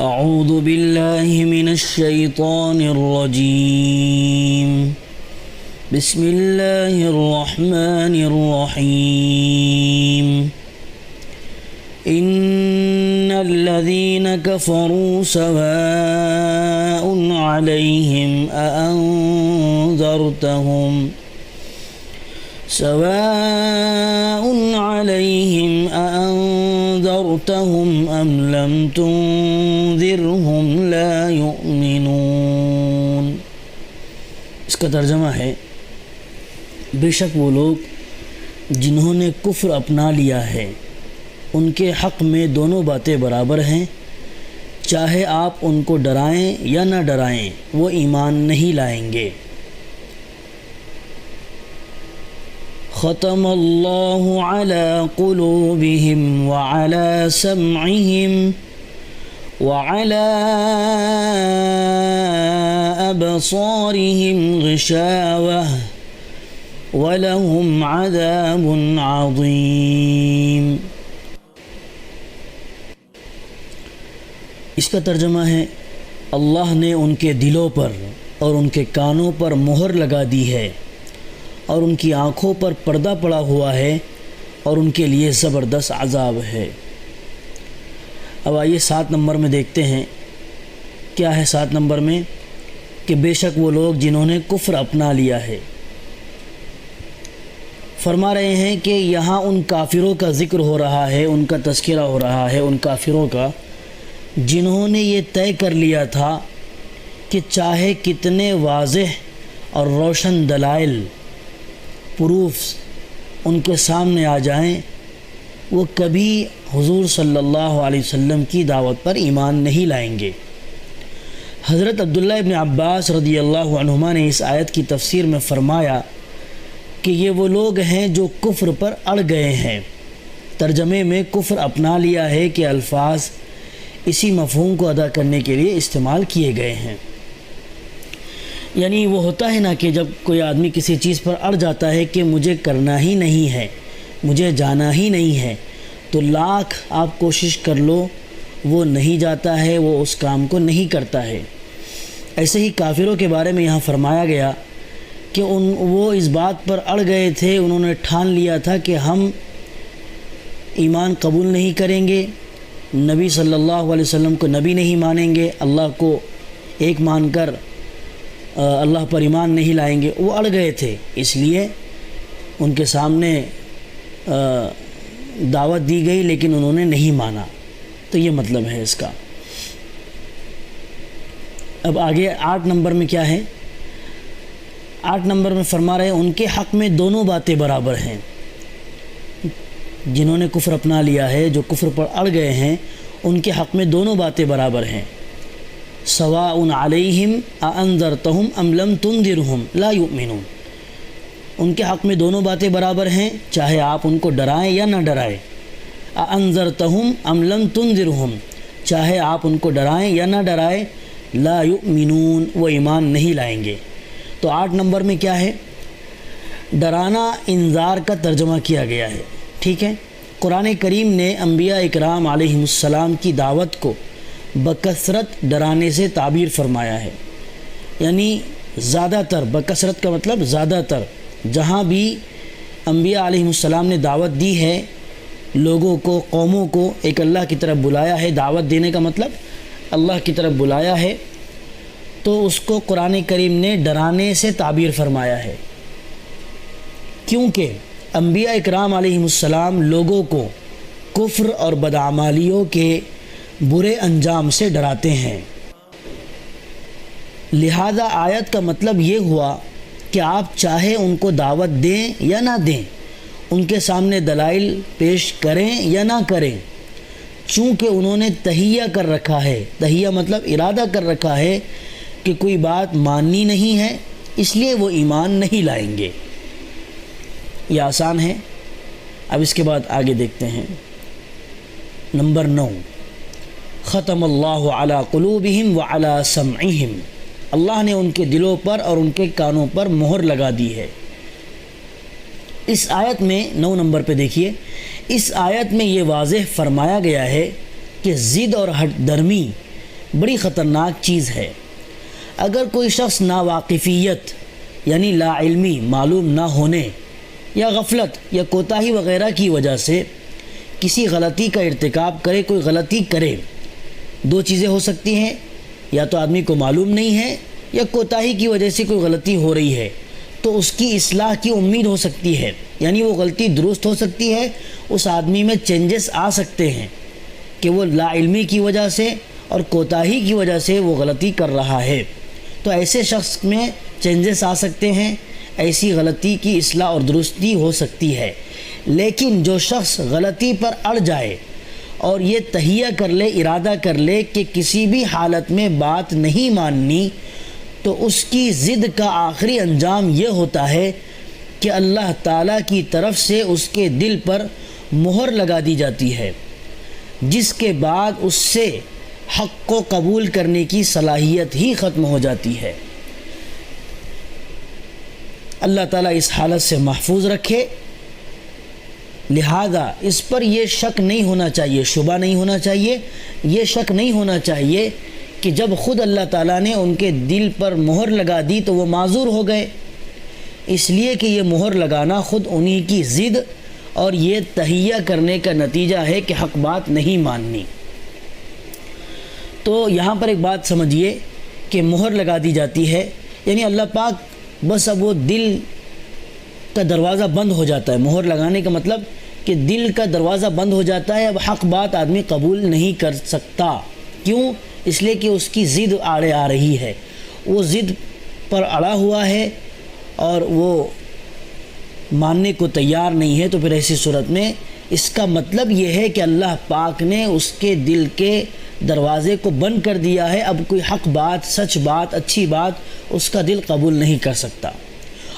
اعوذ باللہ من الشیطان الرجیم بسم اللہ الرحمن الرحیم ان الذین کفروا سواء علیہم أأنذرتهم أم لم تنذرهم لا يؤمنون۔ اس کا ترجمہ ہے، بے شک وہ لوگ جنہوں نے کفر اپنا لیا ہے ان کے حق میں دونوں باتیں برابر ہیں، چاہے آپ ان کو ڈرائیں یا نہ ڈرائیں وہ ایمان نہیں لائیں گے۔ ختم اللہ علی قلوبہم وعلی سمعہم وعلی ابصارہم غشاوہ ولہم عذاب عظیم۔ اس کا ترجمہ ہے، اللہ نے ان کے دلوں پر اور ان کے کانوں پر مہر لگا دی ہے اور ان کی آنکھوں پر پردہ پڑا ہوا ہے اور ان کے لیے زبردست عذاب ہے۔ اب آئیے 7 نمبر میں دیکھتے ہیں کیا ہے 7 نمبر میں، کہ بے شک وہ لوگ جنہوں نے کفر اپنا لیا ہے۔ فرما رہے ہیں کہ یہاں ان کافروں کا ذکر ہو رہا ہے، ان کا تذکرہ ہو رہا ہے، ان کافروں کا جنہوں نے یہ طے کر لیا تھا کہ چاہے کتنے واضح اور روشن دلائل پروفس ان کے سامنے آ جائیں وہ کبھی حضور صلی اللہ علیہ وسلم کی دعوت پر ایمان نہیں لائیں گے۔ حضرت عبداللہ ابن عباس رضی اللہ عنہما نے اس آیت کی تفسیر میں فرمایا کہ یہ وہ لوگ ہیں جو کفر پر اڑ گئے ہیں۔ ترجمے میں کفر اپنا لیا ہے کہ الفاظ اسی مفہوم کو ادا کرنے کے لیے استعمال کیے گئے ہیں۔ یعنی وہ ہوتا ہے نا کہ جب کوئی آدمی کسی چیز پر اڑ جاتا ہے کہ مجھے کرنا ہی نہیں ہے، مجھے جانا ہی نہیں ہے، تو لاکھ آپ کوشش کر لو وہ نہیں جاتا ہے، وہ اس کام کو نہیں کرتا ہے۔ ایسے ہی کافروں کے بارے میں یہاں فرمایا گیا کہ وہ اس بات پر اڑ گئے تھے، انہوں نے ٹھان لیا تھا کہ ہم ایمان قبول نہیں کریں گے، نبی صلی اللہ علیہ وسلم کو نبی نہیں مانیں گے، اللہ کو ایک مان کر اللہ پر ایمان نہیں لائیں گے۔ وہ اڑ گئے تھے، اس لیے ان کے سامنے دعوت دی گئی لیکن انہوں نے نہیں مانا، تو یہ مطلب ہے اس کا۔ اب آگے 8 نمبر میں کیا ہے؟ 8 نمبر میں فرما رہے ہیں ان کے حق میں دونوں باتیں برابر ہیں۔ جنہوں نے کفر اپنا لیا ہے، جو کفر پر اڑ گئے ہیں، ان کے حق میں دونوں باتیں برابر ہیں۔ سواء علیہم اانذرتہم ام لم تنذرہم لا یؤمنون۔ ان کے حق میں دونوں باتیں برابر ہیں، چاہے آپ ان کو ڈرائیں یا نہ ڈرائیں۔ اانذرتہم ام لم تنذرہم، چاہے آپ ان کو ڈرائیں یا نہ ڈرائیں، لا یؤمنون، وہ ایمان نہیں لائیں گے۔ تو 8 نمبر میں کیا ہے؟ ڈرانا انذار کا ترجمہ کیا گیا ہے، ٹھیک ہے۔ قرآن کریم نے انبیاء اکرام علیہم السلام کی دعوت کو بکثرت ڈرانے سے تعبیر فرمایا ہے، یعنی زیادہ تر، بکثرت کا مطلب زیادہ تر، جہاں بھی انبیاء علیہم السلام نے دعوت دی ہے لوگوں کو، قوموں کو ایک اللہ کی طرف بلایا ہے، دعوت دینے کا مطلب اللہ کی طرف بلایا ہے، تو اس کو قرآن کریم نے ڈرانے سے تعبیر فرمایا ہے، کیونکہ انبیاء اکرام علیہم السلام لوگوں کو کفر اور بدعمالیوں کے برے انجام سے ڈراتے ہیں۔ لہذا آیت کا مطلب یہ ہوا کہ آپ چاہے ان کو دعوت دیں یا نہ دیں، ان کے سامنے دلائل پیش کریں یا نہ کریں، چونکہ انہوں نے تہیہ کر رکھا ہے، تہیہ مطلب ارادہ کر رکھا ہے کہ کوئی بات ماننی نہیں ہے، اس لیے وہ ایمان نہیں لائیں گے۔ یہ آسان ہے۔ اب اس کے بعد آگے دیکھتے ہیں نمبر 9، ختم اللہ علی قلوبہم وعلی سمعہم، اللہ نے ان کے دلوں پر اور ان کے کانوں پر مہر لگا دی ہے۔ اس آیت میں 9 نمبر پہ دیکھیے، اس آیت میں یہ واضح فرمایا گیا ہے کہ ضد اور ہٹ درمی بڑی خطرناک چیز ہے۔ اگر کوئی شخص ناواقفیت یعنی لا علمی، معلوم نہ ہونے یا غفلت یا کوتاہی وغیرہ کی وجہ سے کسی غلطی کا ارتکاب کرے، کوئی غلطی کرے، دو چیزیں ہو سکتی ہیں، یا تو آدمی کو معلوم نہیں ہے یا کوتاہی کی وجہ سے کوئی غلطی ہو رہی ہے، تو اس کی اصلاح کی امید ہو سکتی ہے، یعنی وہ غلطی درست ہو سکتی ہے، اس آدمی میں چینجز آ سکتے ہیں کہ وہ لا علمی کی وجہ سے اور کوتاہی کی وجہ سے وہ غلطی کر رہا ہے، تو ایسے شخص میں چینجز آ سکتے ہیں، ایسی غلطی کی اصلاح اور درستی ہو سکتی ہے۔ لیکن جو شخص غلطی پر اڑ جائے اور یہ تہیہ کر لے، ارادہ کر لے کہ کسی بھی حالت میں بات نہیں ماننی، تو اس کی ضد کا آخری انجام یہ ہوتا ہے کہ اللہ تعالیٰ کی طرف سے اس کے دل پر مہر لگا دی جاتی ہے، جس کے بعد اس سے حق کو قبول کرنے کی صلاحیت ہی ختم ہو جاتی ہے۔ اللہ تعالیٰ اس حالت سے محفوظ رکھے، لہذا اس پر یہ شک نہیں ہونا چاہیے، شبہ نہیں ہونا چاہیے، یہ شک نہیں ہونا چاہیے کہ جب خود اللہ تعالیٰ نے ان کے دل پر مہر لگا دی تو وہ معذور ہو گئے، اس لیے کہ یہ مہر لگانا خود انہی کی ضد اور یہ تہیہ کرنے کا نتیجہ ہے کہ حق بات نہیں ماننی۔ تو یہاں پر ایک بات سمجھیے کہ مہر لگا دی جاتی ہے، یعنی اللہ پاک بس اب وہ دل کا دروازہ بند ہو جاتا ہے۔ مہر لگانے کا مطلب کہ دل کا دروازہ بند ہو جاتا ہے، اب حق بات آدمی قبول نہیں کر سکتا۔ کیوں؟ اس لیے کہ اس کی ضد آڑے آ رہی ہے، وہ ضد پر اڑا ہوا ہے اور وہ ماننے کو تیار نہیں ہے، تو پھر ایسی صورت میں اس کا مطلب یہ ہے کہ اللہ پاک نے اس کے دل کے دروازے کو بند کر دیا ہے، اب کوئی حق بات، سچ بات، اچھی بات اس کا دل قبول نہیں کر سکتا۔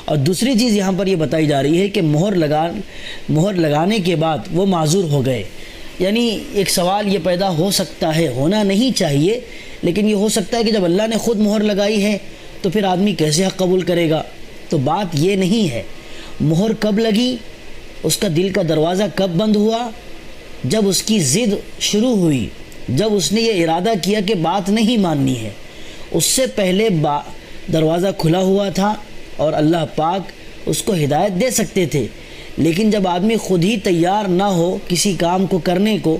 اور دوسری چیز یہاں پر یہ بتائی جا رہی ہے کہ مہر لگانے کے بعد وہ معذور ہو گئے، یعنی ایک سوال یہ پیدا ہو سکتا ہے، ہونا نہیں چاہیے لیکن یہ ہو سکتا ہے کہ جب اللہ نے خود مہر لگائی ہے تو پھر آدمی کیسے حق قبول کرے گا؟ تو بات یہ نہیں ہے، مہر کب لگی، اس کا دل کا دروازہ کب بند ہوا؟ جب اس کی ضد شروع ہوئی، جب اس نے یہ ارادہ کیا کہ بات نہیں ماننی ہے۔ اس سے پہلے دروازہ کھلا ہوا تھا اور اللہ پاک اس کو ہدایت دے سکتے تھے، لیکن جب آدمی خود ہی تیار نہ ہو کسی کام کو کرنے کو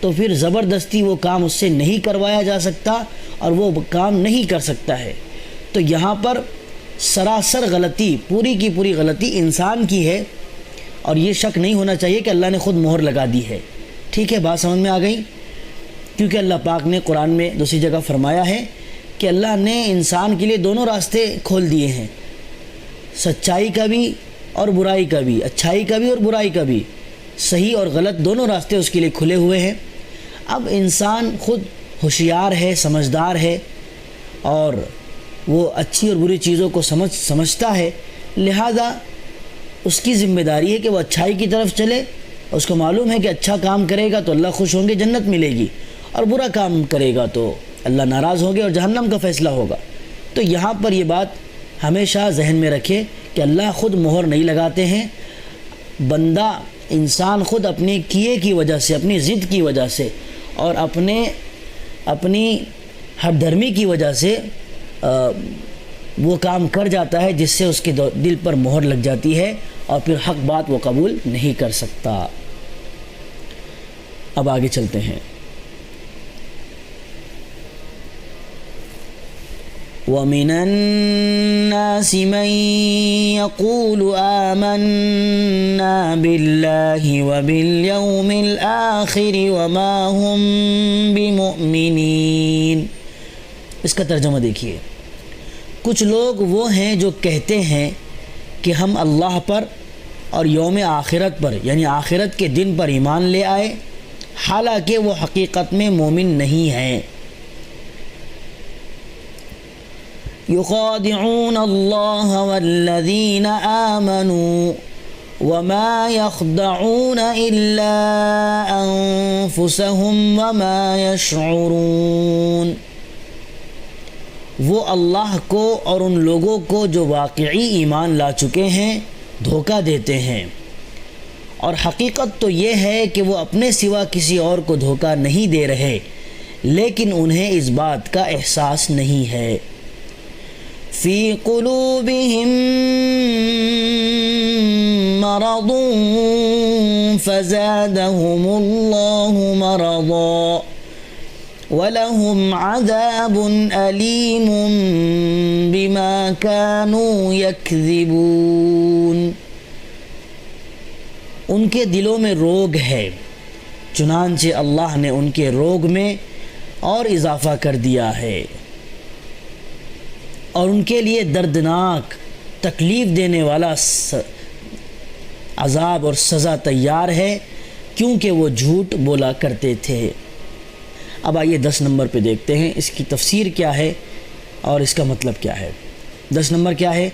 تو پھر زبردستی وہ کام اس سے نہیں کروایا جا سکتا اور وہ کام نہیں کر سکتا ہے۔ تو یہاں پر سراسر غلطی، پوری کی پوری غلطی انسان کی ہے، اور یہ شک نہیں ہونا چاہیے کہ اللہ نے خود مہر لگا دی ہے۔ ٹھیک ہے، بات سمجھ میں آ گئی؟ کیونکہ اللہ پاک نے قرآن میں دوسری جگہ فرمایا ہے کہ اللہ نے انسان کے لیے دونوں راستے کھول دیے ہیں، سچائی کا بھی اور برائی کا بھی، اچھائی کا بھی اور برائی کا بھی، صحیح اور غلط دونوں راستے اس کے لیے کھلے ہوئے ہیں۔ اب انسان خود ہوشیار ہے، سمجھدار ہے، اور وہ اچھی اور بری چیزوں کو سمجھتا ہے، لہذا اس کی ذمہ داری ہے کہ وہ اچھائی کی طرف چلے۔ اس کو معلوم ہے کہ اچھا کام کرے گا تو اللہ خوش ہوں گے، جنت ملے گی، اور برا کام کرے گا تو اللہ ناراض ہوں گے اور جہنم کا فیصلہ ہوگا۔ تو یہاں پر یہ بات ہمیشہ ذہن میں رکھے کہ اللہ خود مہر نہیں لگاتے ہیں، بندہ انسان خود اپنے کیے کی وجہ سے، اپنی ضد کی وجہ سے اور اپنی ہٹ دھرمی کی وجہ سے وہ کام کر جاتا ہے جس سے اس کے دل پر مہر لگ جاتی ہے اور پھر حق بات وہ قبول نہیں کر سکتا۔ اب آگے چلتے ہیں۔ وَمِنَ النَّاسِ مَن يَقُولُ آمَنَّا بِاللَّهِ وَبِالْيَوْمِ الْآخِرِ وَمَا هُمْ بِمُؤْمِنِينَ۔ اس کا ترجمہ دیکھیے، کچھ لوگ وہ ہیں جو کہتے ہیں کہ ہم اللہ پر اور یوم آخرت پر یعنی آخرت کے دن پر ایمان لے آئے، حالانکہ وہ حقیقت میں مومن نہیں ہیں۔ يخادعون الله والذين آمنوا وما يخدعون إلا أنفسهم وما يشعرون۔ وہ اللہ کو اور ان لوگوں کو جو واقعی ایمان لا چکے ہیں دھوکہ دیتے ہیں، اور حقیقت تو یہ ہے کہ وہ اپنے سوا کسی اور کو دھوکہ نہیں دے رہے، لیکن انہیں اس بات کا احساس نہیں ہے۔ فی قلوبہم مرض فزادہم اللہ مرضا وَلَهُمْ عَذَابٌ أَلِيمٌ بِمَا كَانُوا يَكْذِبُونَ۔ ان کے دلوں میں روگ ہے، چنانچہ اللہ نے ان کے روگ میں اور اضافہ کر دیا ہے، اور ان کے لیے دردناک تکلیف دینے والا عذاب اور سزا تیار ہے، کیونکہ وہ جھوٹ بولا کرتے تھے۔ اب آئیے 10 نمبر پہ دیکھتے ہیں اس کی تفسیر کیا ہے اور اس کا مطلب کیا ہے۔ 10 نمبر کیا ہے؟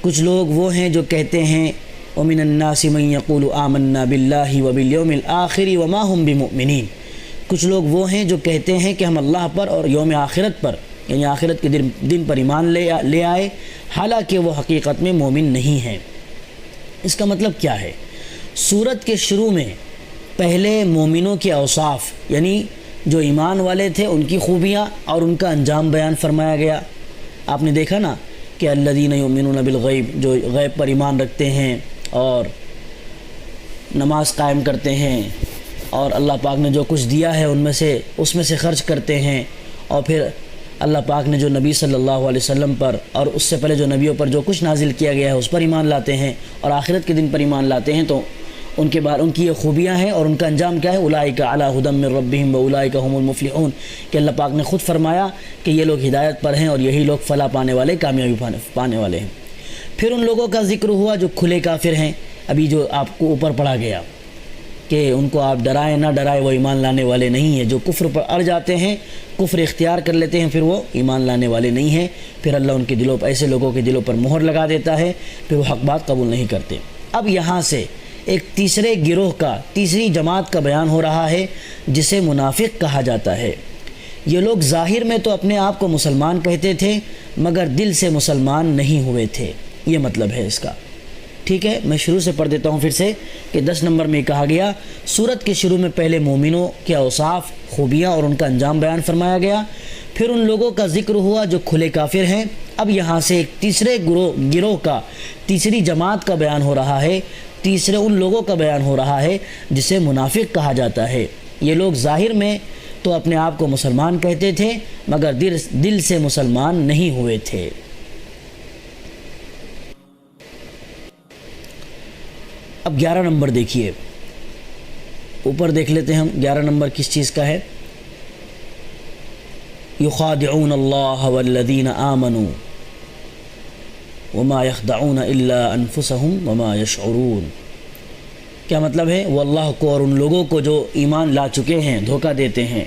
کچھ لوگ وہ ہیں جو کہتے ہیں وَمِنَ النَّاسِ مَن يَقُولُ آمَنَّا بِاللَّهِ وَبِالْيَوْمِ الْآخِرِ وَمَا هُمْ بِمُؤْمِنِينَ۔ کچھ لوگ وہ ہیں جو کہتے ہیں کہ ہم اللہ پر اور یوم آخرت پر، یعنی آخرت کے دن پر ایمان لے آئے، حالانکہ وہ حقیقت میں مومن نہیں ہیں۔ اس کا مطلب کیا ہے؟ سورت کے شروع میں پہلے مومنوں کے اوصاف، یعنی جو ایمان والے تھے ان کی خوبیاں اور ان کا انجام بیان فرمایا گیا۔ آپ نے دیکھا نا کہ الذین یؤمنون بالغیب، جو غیب پر ایمان رکھتے ہیں اور نماز قائم کرتے ہیں، اور اللہ پاک نے جو کچھ دیا ہے اس میں سے خرچ کرتے ہیں، اور پھر اللہ پاک نے جو نبی صلی اللہ علیہ وسلم پر اور اس سے پہلے جو نبیوں پر جو کچھ نازل کیا گیا ہے اس پر ایمان لاتے ہیں اور آخرت کے دن پر ایمان لاتے ہیں، تو ان کے بعد ان کی یہ خوبیاں ہیں اور ان کا انجام کیا ہے؟ اولئک علی ھدی من ربہم واولئک ھم المفلحون، کہ اللہ پاک نے خود فرمایا کہ یہ لوگ ہدایت پر ہیں اور یہی لوگ فلاح پانے والے، کامیابی پانے والے ہیں۔ پھر ان لوگوں کا ذکر ہوا جو کھلے کافر ہیں، ابھی جو آپ کو اوپر پڑھا گیا کہ ان کو آپ ڈرائیں نہ ڈرائیں، وہ ایمان لانے والے نہیں ہیں۔ جو کفر پر اڑ جاتے ہیں، کفر اختیار کر لیتے ہیں، پھر وہ ایمان لانے والے نہیں ہیں، پھر اللہ ان کے دلوں پر، ایسے لوگوں کے دلوں پر مہر لگا دیتا ہے، پھر وہ حق بات قبول نہیں کرتے۔ اب یہاں سے ایک تیسرے گروہ کا، تیسری جماعت کا بیان ہو رہا ہے جسے منافق کہا جاتا ہے۔ یہ لوگ ظاہر میں تو اپنے آپ کو مسلمان کہتے تھے مگر دل سے مسلمان نہیں ہوئے تھے، یہ مطلب ہے اس کا۔ ٹھیک ہے، میں شروع سے پڑھ دیتا ہوں پھر سے کہ 10 نمبر میں کہا گیا، سورت کے شروع میں پہلے مومنوں کے اوصاف، خوبیاں اور ان کا انجام بیان فرمایا گیا، پھر ان لوگوں کا ذکر ہوا جو کھلے کافر ہیں۔ اب یہاں سے ایک تیسرے گروہ کا، تیسری جماعت کا بیان ہو رہا ہے، تیسرے ان لوگوں کا بیان ہو رہا ہے جسے منافق کہا جاتا ہے۔ یہ لوگ ظاہر میں تو اپنے آپ کو مسلمان کہتے تھے مگر دل سے مسلمان نہیں ہوئے تھے۔ اب 11 نمبر دیکھیے، اوپر دیکھ لیتے ہیں ہم 11 نمبر کس چیز کا ہے۔ یخادعون اللہ والذین آمنوا وما يخدعون الا انفسهم وما يشعرون۔ کیا مطلب ہے؟ وہ اللہ کو اور ان لوگوں کو جو ایمان لا چکے ہیں دھوکہ دیتے ہیں،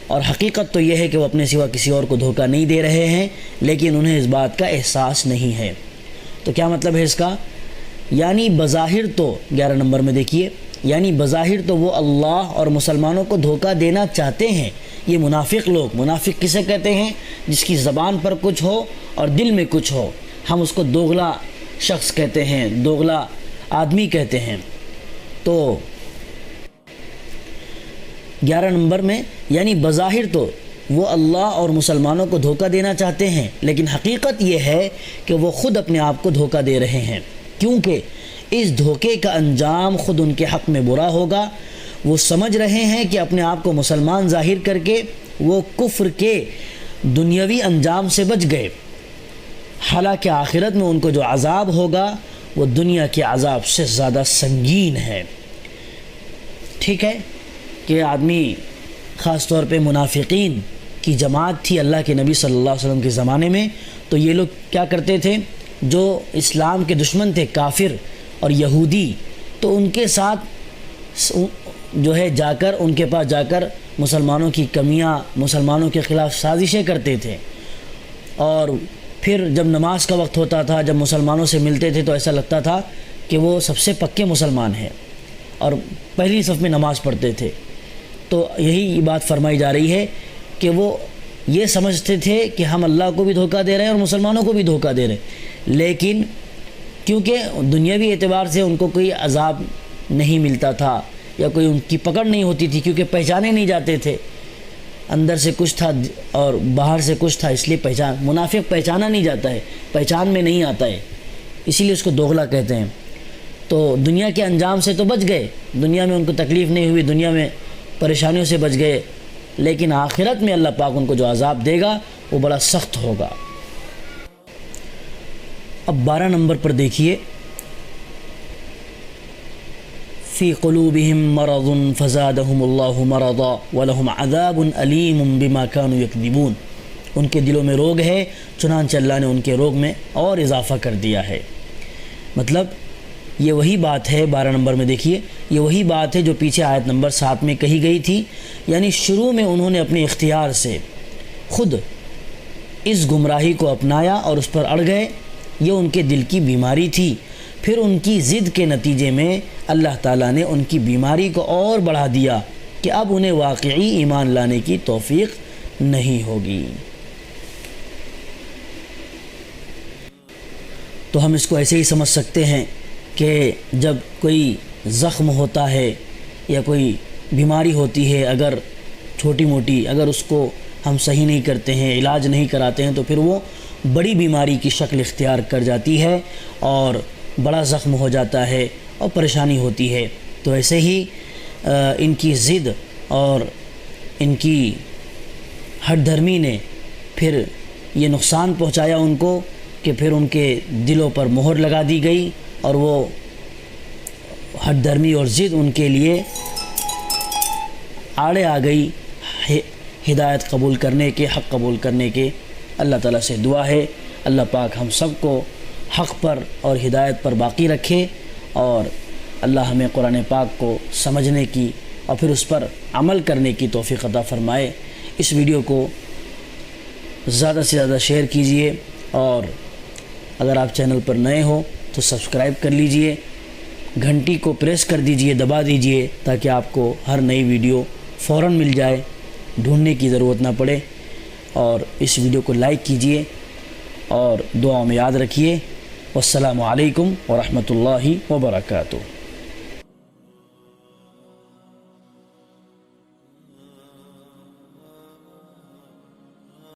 اور حقیقت تو یہ ہے کہ وہ اپنے سوا کسی اور کو دھوکہ نہیں دے رہے ہیں، لیکن انہیں اس بات کا احساس نہیں ہے۔ تو کیا مطلب ہے اس کا؟ یعنی بظاہر تو 11 نمبر میں دیکھیے، یعنی بظاہر تو وہ اللہ اور مسلمانوں کو دھوکہ دینا چاہتے ہیں۔ یہ منافق لوگ، منافق کسے کہتے ہیں؟ جس کی زبان پر کچھ ہو اور دل میں کچھ ہو، ہم اس کو دوغلا شخص کہتے ہیں، دوغلا آدمی کہتے ہیں۔ تو 11 نمبر میں یعنی بظاہر تو وہ اللہ اور مسلمانوں کو دھوکہ دینا چاہتے ہیں، لیکن حقیقت یہ ہے کہ وہ خود اپنے آپ کو دھوکہ دے رہے ہیں، کیونکہ اس دھوکے کا انجام خود ان کے حق میں برا ہوگا۔ وہ سمجھ رہے ہیں کہ اپنے آپ کو مسلمان ظاہر کر کے وہ کفر کے دنیاوی انجام سے بچ گئے، حالانکہ آخرت میں ان کو جو عذاب ہوگا وہ دنیا کے عذاب سے زیادہ سنگین ہے۔ ٹھیک ہے کہ آدمی، خاص طور پہ منافقین کی جماعت تھی اللہ کے نبی صلی اللہ علیہ وسلم کے زمانے میں، تو یہ لوگ کیا کرتے تھے؟ جو اسلام کے دشمن تھے، کافر اور یہودی، تو ان کے ساتھ جو ہے جا کر، ان کے پاس جا کر مسلمانوں کی کمیاں، مسلمانوں کے خلاف سازشیں کرتے تھے، اور پھر جب نماز کا وقت ہوتا تھا، جب مسلمانوں سے ملتے تھے تو ایسا لگتا تھا کہ وہ سب سے پکے مسلمان ہیں اور پہلی صف میں نماز پڑھتے تھے۔ تو یہی بات فرمائی جا رہی ہے کہ وہ یہ سمجھتے تھے کہ ہم اللہ کو بھی دھوکہ دے رہے ہیں اور مسلمانوں کو بھی دھوکہ دے رہے ہیں، لیکن کیونکہ دنیاوی اعتبار سے ان کو کوئی عذاب نہیں ملتا تھا یا کوئی ان کی پکڑ نہیں ہوتی تھی، کیونکہ پہچانے نہیں جاتے تھے، اندر سے کچھ تھا اور باہر سے کچھ تھا، اس لیے منافق پہچانا نہیں جاتا ہے، پہچان میں نہیں آتا ہے، اسی لیے اس کو دوغلا کہتے ہیں۔ تو دنیا کے انجام سے تو بچ گئے، دنیا میں ان کو تکلیف نہیں ہوئی، دنیا میں پریشانیوں سے بچ گئے، لیکن آخرت میں اللہ پاک ان کو جو عذاب دے گا وہ بڑا سخت ہوگا۔ اب 12 نمبر پر دیکھیے، فی قلوبہم مرض فزادہم اللہ مرضا ولہم عذاب علیم بما کانوا یکذبون، ان کے دلوں میں روگ ہے، چنانچہ اللہ نے ان کے روگ میں اور اضافہ کر دیا ہے۔ مطلب یہ وہی بات ہے، 12 نمبر میں دیکھیے، یہ وہی بات ہے جو پیچھے آیت نمبر 7 میں کہی گئی تھی، یعنی شروع میں انہوں نے اپنے اختیار سے خود اس گمراہی کو اپنایا اور اس پر اڑ گئے، یہ ان کے دل کی بیماری تھی، پھر ان کی ضد کے نتیجے میں اللہ تعالیٰ نے ان کی بیماری کو اور بڑھا دیا کہ اب انہیں واقعی ایمان لانے کی توفیق نہیں ہوگی۔ تو ہم اس کو ایسے ہی سمجھ سکتے ہیں کہ جب کوئی زخم ہوتا ہے یا کوئی بیماری ہوتی ہے، اگر چھوٹی موٹی، اگر اس کو ہم صحیح نہیں کرتے ہیں، علاج نہیں کراتے ہیں، تو پھر وہ بڑی بیماری کی شکل اختیار کر جاتی ہے اور بڑا زخم ہو جاتا ہے اور پریشانی ہوتی ہے۔ تو ایسے ہی ان کی ضد اور ان کی ہٹ دھرمی نے پھر یہ نقصان پہنچایا ان کو کہ پھر ان کے دلوں پر مہر لگا دی گئی اور وہ ہٹ دھرمی اور ضد ان کے لیے آڑے آ گئی ہدایت قبول کرنے کے، حق قبول کرنے کے۔ اللہ تعالیٰ سے دعا ہے اللہ پاک ہم سب کو حق پر اور ہدایت پر باقی رکھے، اور اللہ ہمیں قرآن پاک کو سمجھنے کی اور پھر اس پر عمل کرنے کی توفیق عطا فرمائے۔ اس ویڈیو کو زیادہ سے زیادہ شیئر کیجئے، اور اگر آپ چینل پر نئے ہو تو سبسکرائب کر لیجئے، گھنٹی کو پریس کر دیجئے، دبا دیجئے، تاکہ آپ کو ہر نئی ویڈیو فوراً مل جائے، ڈھونڈنے کی ضرورت نہ پڑے۔ اور اس ویڈیو کو لائک کیجئے اور دعاؤں میں یاد رکھیے۔ والسلام علیکم ورحمۃ اللہ وبرکاتہ۔